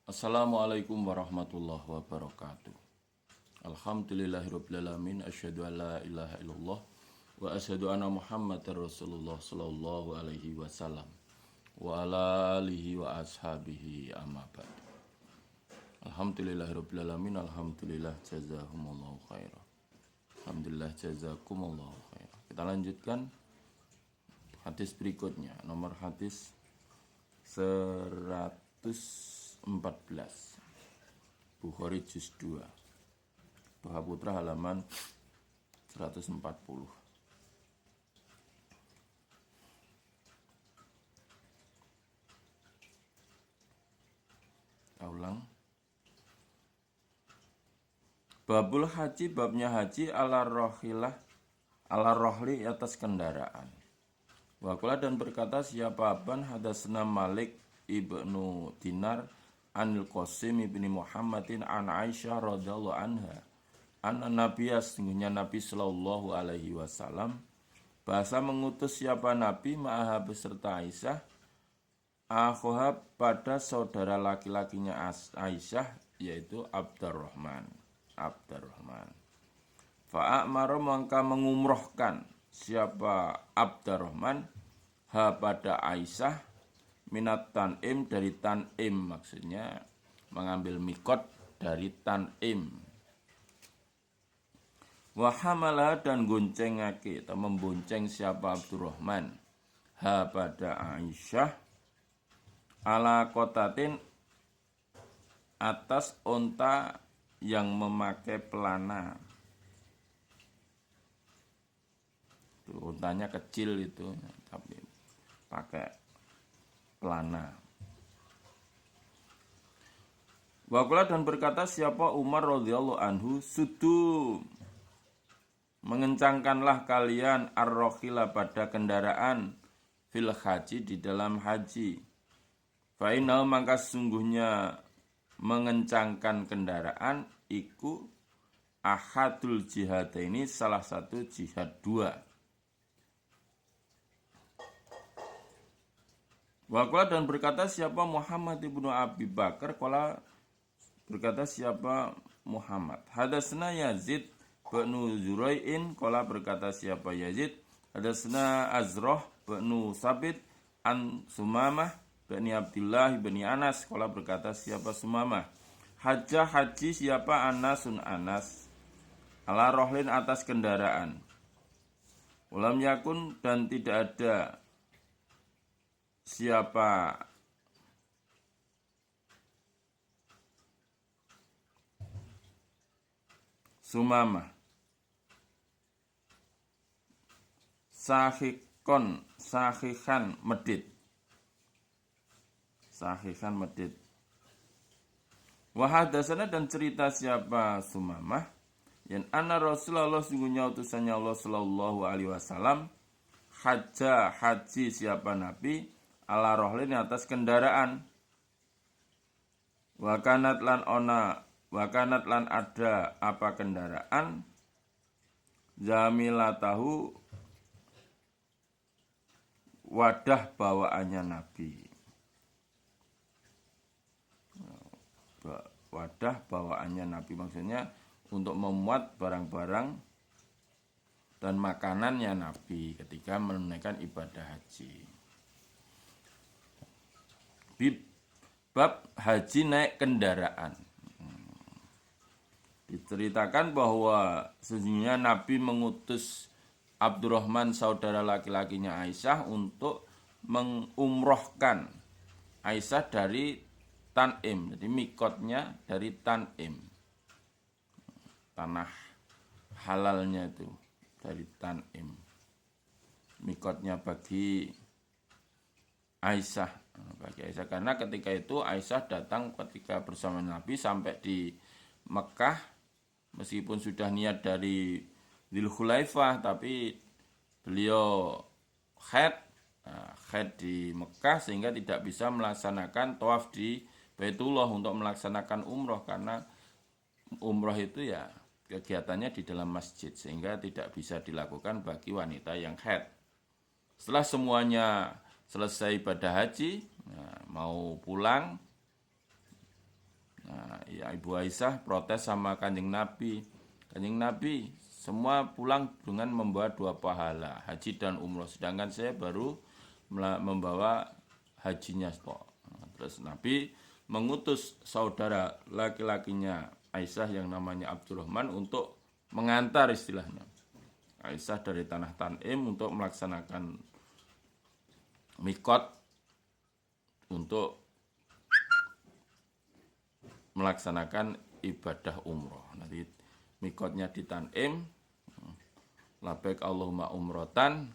Assalamualaikum warahmatullahi wabarakatuh. Alhamdulillahirrabbilalamin. Asyhadu an la ilaha illallah wa asyhadu anna Muhammadar Rasulullah sallallahu alaihi wasallam wa ala alihi wa ashabihi amma ba'd. Alhamdulillahirrabbilalamin. Alhamdulillah jazakumullahu khairan. Alhamdulillah jazakumullahu khairan. Kita lanjutkan hadis berikutnya, nomor hadis 114 Bukhari juz 2 Toha Putra halaman 140. Ulang. Babul haji, babnya haji ala rohli atas kendaraan. Wakula dan berkata siapa ban hadasna Malik ibnu Dinar anil Qasim ibni Muhammadin an Aisyah radhiyallahu anha anna Nabiya sesungguhnya Nabi sallallahu alaihi wasallam bahasa mengutus siapa Nabi ma'aha beserta Aisyah akhoha pada saudara laki-lakinya Aisyah yaitu Abdurrahman. Fa'amara mangka mengumrohkan siapa Abdurrahman ha pada Aisyah minat tan'im dari tan'im, maksudnya mengambil mikot dari tan'im. Wahamalah dan goncengake atau membonceng siapa Abdurrahman ha pada Aisyah ala kotatin atas onta yang memakai pelana. Tuh, untanya kecil itu tapi pakai pelana. Wakula dan berkata siapa Umar radhiyallahu anhu sudu mengencangkanlah kalian ar-rokhila pada kendaraan fil haji di dalam haji. Fa'inal maka sesungguhnya mengencangkan kendaraan iku ahadul jihad ini salah satu jihad dua. Wakala dan berkata siapa Muhammad ibnu Abi Bakar, kala berkata siapa Muhammad. Hadasna Yazid bin Zurai'in, kala berkata siapa Yazid. Hadasna Azroh bin Sabit an Sumamah bin Abdullah bin Anas, kala berkata siapa Sumamah. Haji siapa Anasun Anas ala rohlin atas kendaraan. Ulam yakun dan tidak ada siapa Sumamah sahihan medit. Wahadasana dan cerita siapa Sumamah yang anna Rasulullah sungguhnya utusannya Allah sallallahu alaihi wasallam haji siapa Nabi ala rohlin atas kendaraan. Wakanat lan ada apa kendaraan zamilatahu wadah bawaannya Nabi. Wadah bawaannya Nabi maksudnya untuk memuat barang-barang dan makanannya Nabi ketika menunaikan ibadah haji. Bab haji naik kendaraan. Diceritakan bahwa sesungguhnya Nabi mengutus Abdurrahman saudara laki-lakinya Aisyah untuk mengumrohkan Aisyah dari Tan'im. Jadi mikotnya dari Tan'im, tanah halalnya itu dari Tan'im. Mikotnya bagi Aisyah, karena ketika itu Aisyah datang ketika bersama Nabi sampai di Mekah, meskipun sudah niat dari Dzulhulaifah, tapi beliau haid di Mekah sehingga tidak bisa melaksanakan tawaf di Baitullah untuk melaksanakan umroh, karena umroh itu ya kegiatannya di dalam masjid sehingga tidak bisa dilakukan bagi wanita yang haid. Setelah semuanya selesai ibadah haji, mau pulang, ya Ibu Aisyah protes sama Kanjeng Nabi. Kanjeng Nabi semua pulang dengan membawa 2 pahala, haji dan umroh. Sedangkan saya baru membawa hajinya kok. Terus Nabi mengutus saudara laki-lakinya Aisyah yang namanya Abdurrahman untuk mengantar istilahnya Aisyah dari tanah Tan'im untuk melaksanakan mikot untuk melaksanakan ibadah umroh. Nanti mikotnya di Tan'im, labbaik Allahumma umrotan,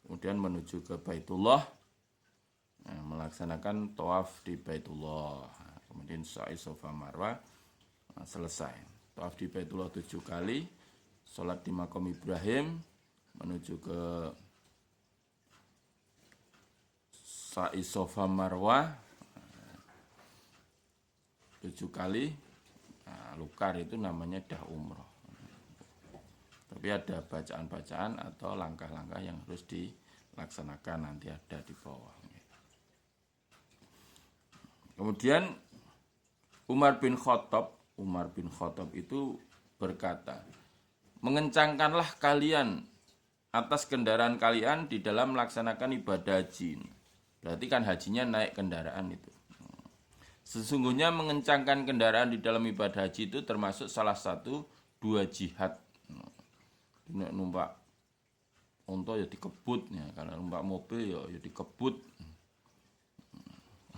kemudian menuju ke Baitullah, melaksanakan tawaf di Baitullah, kemudian sa'i Safa Marwah, selesai. Tawaf di Baitullah 7 kali, sholat di Maqam Ibrahim, menuju ke sa'i Safa Marwah 7 kali. Lukar itu namanya dah umroh. Tapi ada bacaan-bacaan atau langkah-langkah yang harus dilaksanakan, nanti ada di bawah. Kemudian Umar bin Khattab itu berkata, mengencangkanlah kalian atas kendaraan kalian di dalam melaksanakan ibadah haji. Berarti kan hajinya naik kendaraan itu. Sesungguhnya mengencangkan kendaraan di dalam ibadah haji itu termasuk salah satu 2 jihad. Numpak unta ya dikebut, ya. Kalau numpak mobil ya dikebut.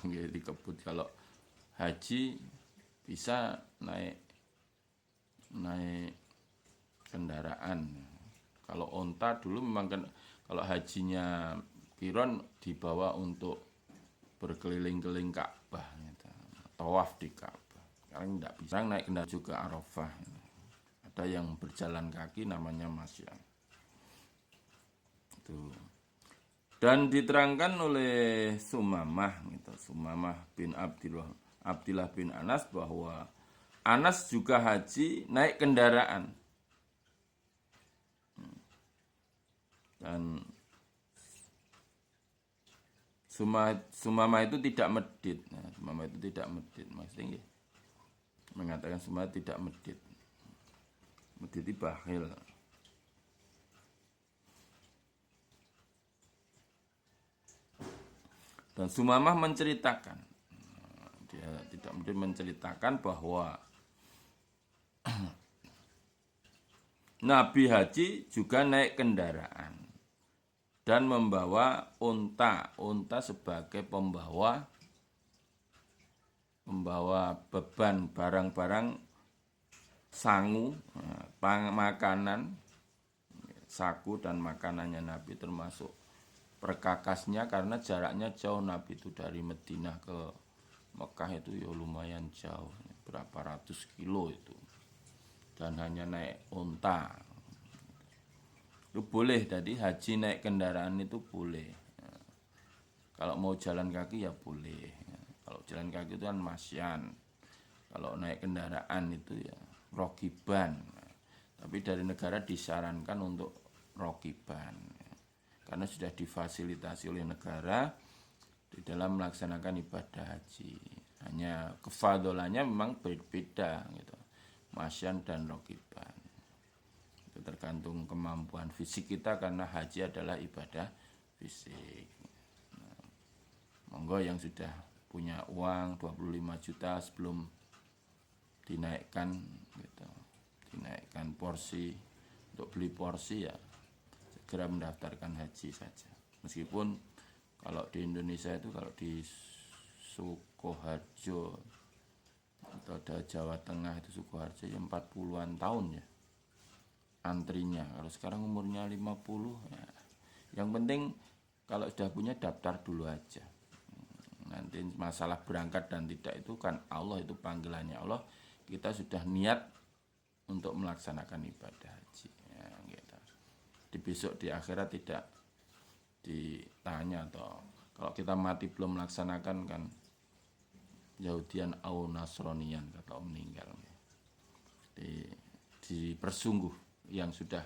Ya dikebut. Kalau haji bisa naik kendaraan. Kalau onta dulu memang kan, kalau hajinya Qiron dibawa untuk berkeliling-keliling Ka'bah, gitu. Tawaf di Ka'bah. Sekarang tidak bisa naik kendaraan juga Arafah. Gitu. Ada yang berjalan kaki namanya masyan. Itu. Dan diterangkan oleh Sumamah, gitu. Sumamah bin Abdillah bin Anas bahwa Anas juga haji naik kendaraan. Dan Sumamah itu tidak medit. Nah, Sumamah itu tidak medit. Maksudnya mengatakan Sumamah tidak medit. Medit itu bakhil. Dan Sumamah menceritakan, dia tidak medit, menceritakan bahwa Nabi haji juga naik kendaraan dan membawa unta sebagai pembawa beban barang-barang sangu, makanan, saku dan makanannya Nabi, termasuk perkakasnya, karena jaraknya jauh. Nabi itu dari Madinah ke Mekah itu ya lumayan jauh, berapa ratus kilo itu, dan hanya naik unta. Itu boleh, jadi haji naik kendaraan itu boleh. Kalau mau jalan kaki ya boleh. Kalau jalan kaki itu kan masyan. Kalau naik kendaraan itu ya rokiban. Tapi dari negara disarankan untuk rokiban, karena sudah difasilitasi oleh negara di dalam melaksanakan ibadah haji. Hanya kefadolannya memang berbeda, gitu. Masyan dan rokiban. Itu tergantung kemampuan fisik kita, karena haji adalah ibadah fisik. Nah, monggo yang sudah punya uang 25 juta sebelum dinaikkan, gitu, dinaikkan porsi, untuk beli porsi ya segera mendaftarkan haji saja. Meskipun kalau di Indonesia itu, kalau di Sukoharjo atau Jawa Tengah itu, Sukoharjo ya 40-an tahun ya antrinya. Kalau sekarang umurnya 50 ya. Yang penting kalau sudah punya, daftar dulu aja. Nanti masalah berangkat dan tidak itu kan Allah, itu panggilannya Allah. Kita sudah niat untuk melaksanakan ibadah haji ya, gitu. Di besok di akhirat tidak ditanya, atau kalau kita mati belum melaksanakan kan Yahudian au Nasronian, atau meninggal. Dipersungguh yang sudah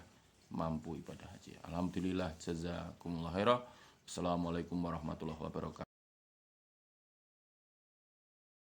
mampu ibadah haji. Alhamdulillah, jazakumullah khairah. Assalamualaikum warahmatullahi wabarakatuh.